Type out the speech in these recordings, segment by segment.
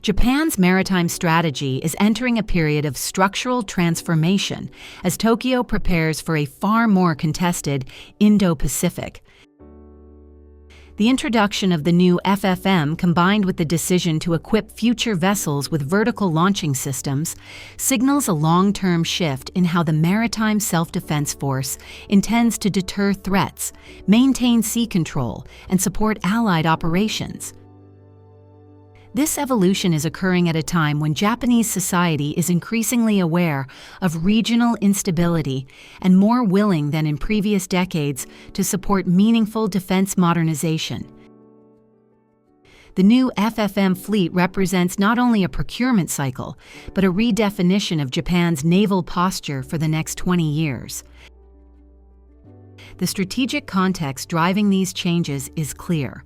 Japan's maritime strategy is entering a period of structural transformation as Tokyo prepares for a far more contested Indo-Pacific. The introduction of the new FFM, combined with the decision to equip future vessels with vertical launching systems, signals a long-term shift in how the Maritime Self-Defense Force intends to deter threats, maintain sea control, and support allied operations. This evolution is occurring at a time when Japanese society is increasingly aware of regional instability and more willing than in previous decades to support meaningful defense modernization. The new FFM fleet represents not only a procurement cycle, but a redefinition of Japan's naval posture for the next 20 years. The strategic context driving these changes is clear.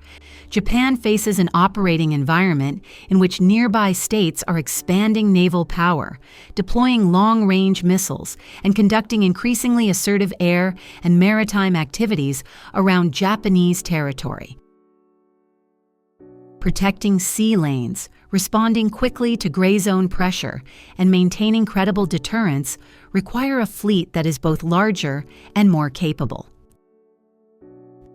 Japan faces an operating environment in which nearby states are expanding naval power, deploying long-range missiles, and conducting increasingly assertive air and maritime activities around Japanese territory. Protecting sea lanes, responding quickly to gray zone pressure, and maintaining credible deterrence require a fleet that is both larger and more capable.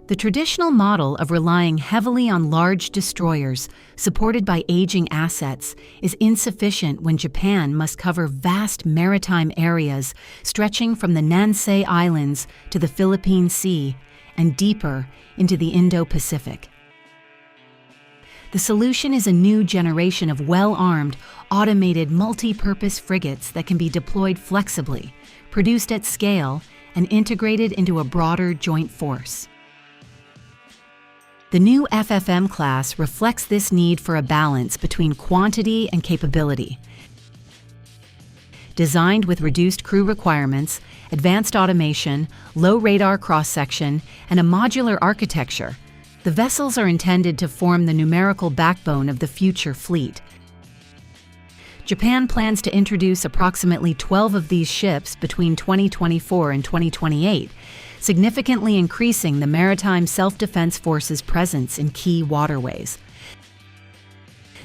The traditional model of relying heavily on large destroyers supported by aging assets is insufficient when Japan must cover vast maritime areas stretching from the Nansei Islands to the Philippine Sea and deeper into the Indo-Pacific. The solution is a new generation of well-armed, automated multi-purpose frigates that can be deployed flexibly, produced at scale, and integrated into a broader joint force. The new FFM class reflects this need for a balance between quantity and capability. Designed with reduced crew requirements, advanced automation, low radar cross-section, and a modular architecture, the vessels are intended to form the numerical backbone of the future fleet. Japan plans to introduce approximately 12 of these ships between 2024 and 2028, significantly increasing the Maritime Self-Defense Force's presence in key waterways.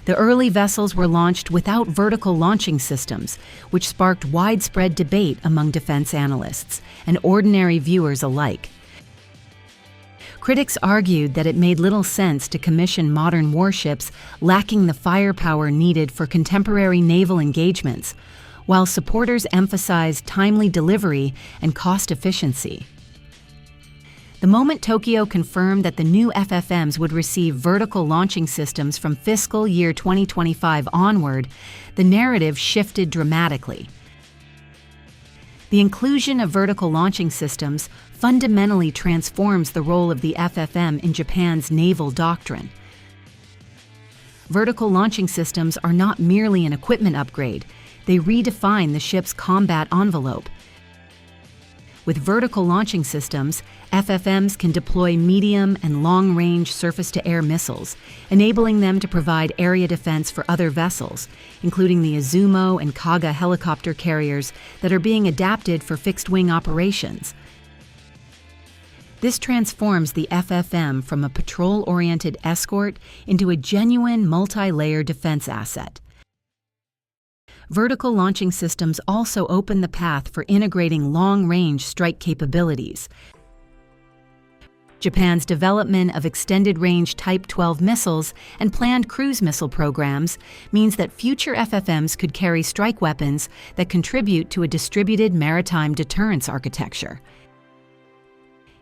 The early vessels were launched without vertical launching systems, which sparked widespread debate among defense analysts and ordinary viewers alike. Critics argued that it made little sense to commission modern warships lacking the firepower needed for contemporary naval engagements, while supporters emphasized timely delivery and cost efficiency. The moment Tokyo confirmed that the new FFMs would receive vertical launching systems from fiscal year 2025 onward, the narrative shifted dramatically. The inclusion of vertical launching systems fundamentally transforms the role of the FFM in Japan's naval doctrine. Vertical launching systems are not merely an equipment upgrade, they redefine the ship's combat envelope. With vertical launching systems, FFMs can deploy medium and long-range surface-to-air missiles, enabling them to provide area defense for other vessels, including the Izumo and Kaga helicopter carriers that are being adapted for fixed-wing operations. This transforms the FFM from a patrol-oriented escort into a genuine multi-layer defense asset. Vertical launching systems also open the path for integrating long-range strike capabilities. Japan's development of extended-range Type 12 missiles and planned cruise missile programs means that future FFMs could carry strike weapons that contribute to a distributed maritime deterrence architecture.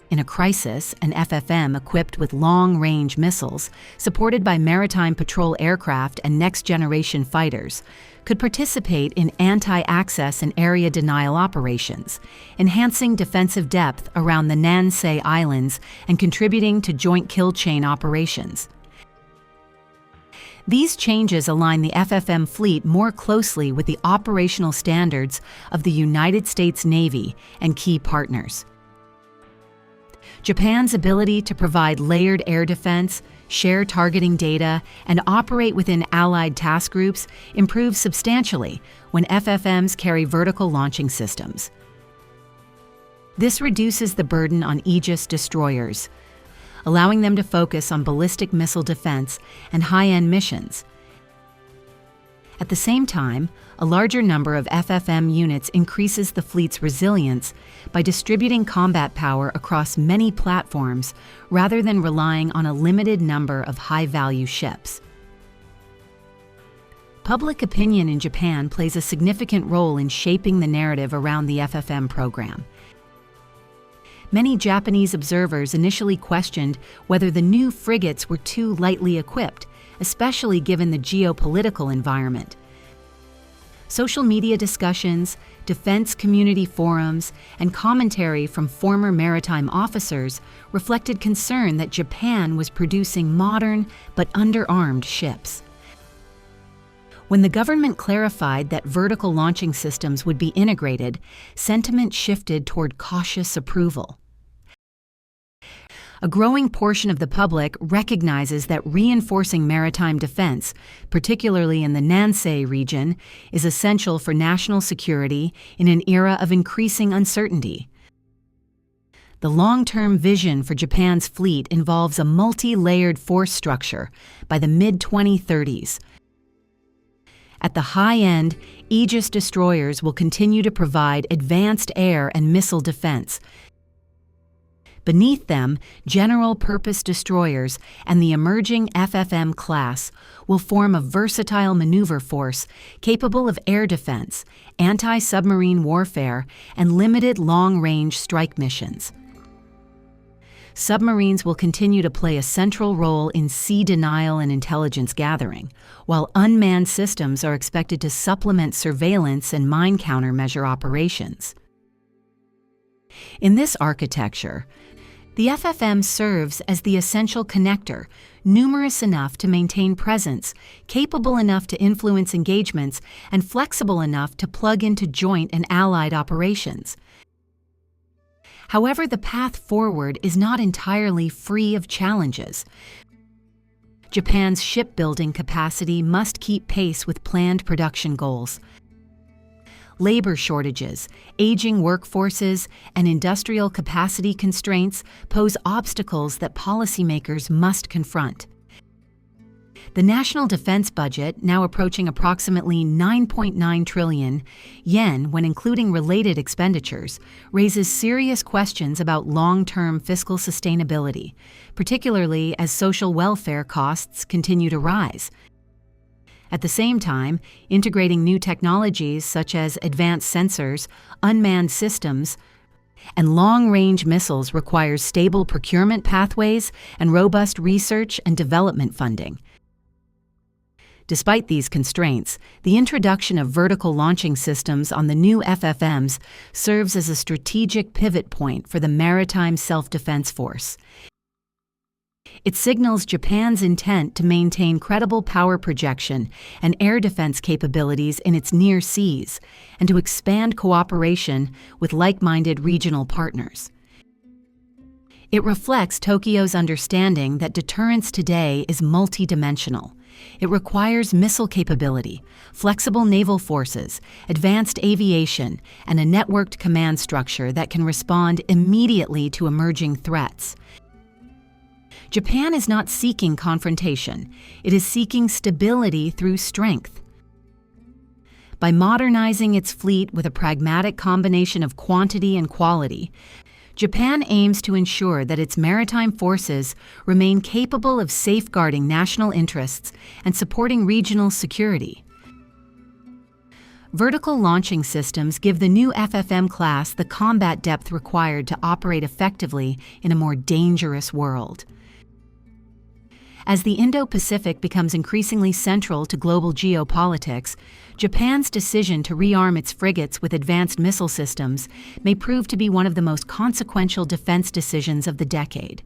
In a crisis, an FFM equipped with long-range missiles, supported by maritime patrol aircraft and next-generation fighters, could participate in anti-access and area denial operations, enhancing defensive depth around the Nansei Islands and contributing to joint kill chain operations. These changes align the FFM fleet more closely with the operational standards of the United States Navy and key partners. Japan's ability to provide layered air defense, share targeting data, and operate within allied task groups improves substantially when FFMs carry vertical launching systems. This reduces the burden on Aegis destroyers, allowing them to focus on ballistic missile defense and high-end missions. At the same time, a larger number of FFM units increases the fleet's resilience by distributing combat power across many platforms rather than relying on a limited number of high-value ships. Public opinion in Japan plays a significant role in shaping the narrative around the FFM program. Many Japanese observers initially questioned whether the new frigates were too lightly equipped, especially given the geopolitical environment. Social media discussions, defense community forums, and commentary from former maritime officers reflected concern that Japan was producing modern but underarmed ships. When the government clarified that vertical launching systems would be integrated, sentiment shifted toward cautious approval. A growing portion of the public recognizes that reinforcing maritime defense, particularly in the Nansei region, is essential for national security in an era of increasing uncertainty. The long-term vision for Japan's fleet involves a multi-layered force structure by the mid-2030s. At the high end, Aegis destroyers will continue to provide advanced air and missile defense. Beneath them, general-purpose destroyers and the emerging FFM class will form a versatile maneuver force capable of air defense, anti-submarine warfare, and limited long-range strike missions. Submarines will continue to play a central role in sea denial and intelligence gathering, while unmanned systems are expected to supplement surveillance and mine countermeasure operations. In this architecture, the FFM serves as the essential connector, numerous enough to maintain presence, capable enough to influence engagements, and flexible enough to plug into joint and allied operations. However, the path forward is not entirely free of challenges. Japan's shipbuilding capacity must keep pace with planned production goals. Labor shortages, aging workforces, and industrial capacity constraints pose obstacles that policymakers must confront. The national defense budget, now approaching approximately 9.9 trillion yen when including related expenditures, raises serious questions about long-term fiscal sustainability, particularly as social welfare costs continue to rise. At the same time, integrating new technologies such as advanced sensors, unmanned systems, and long-range missiles requires stable procurement pathways and robust research and development funding. Despite these constraints, the introduction of vertical launching systems on the new FFMs serves as a strategic pivot point for the Maritime Self-Defense Force. It signals Japan's intent to maintain credible power projection and air defense capabilities in its near seas, and to expand cooperation with like-minded regional partners. It reflects Tokyo's understanding that deterrence today is multidimensional. It requires missile capability, flexible naval forces, advanced aviation, and a networked command structure that can respond immediately to emerging threats. Japan is not seeking confrontation. It is seeking stability through strength. By modernizing its fleet with a pragmatic combination of quantity and quality, Japan aims to ensure that its maritime forces remain capable of safeguarding national interests and supporting regional security. Vertical launching systems give the new FFM class the combat depth required to operate effectively in a more dangerous world. As the Indo-Pacific becomes increasingly central to global geopolitics, Japan's decision to rearm its frigates with advanced missile systems may prove to be one of the most consequential defense decisions of the decade.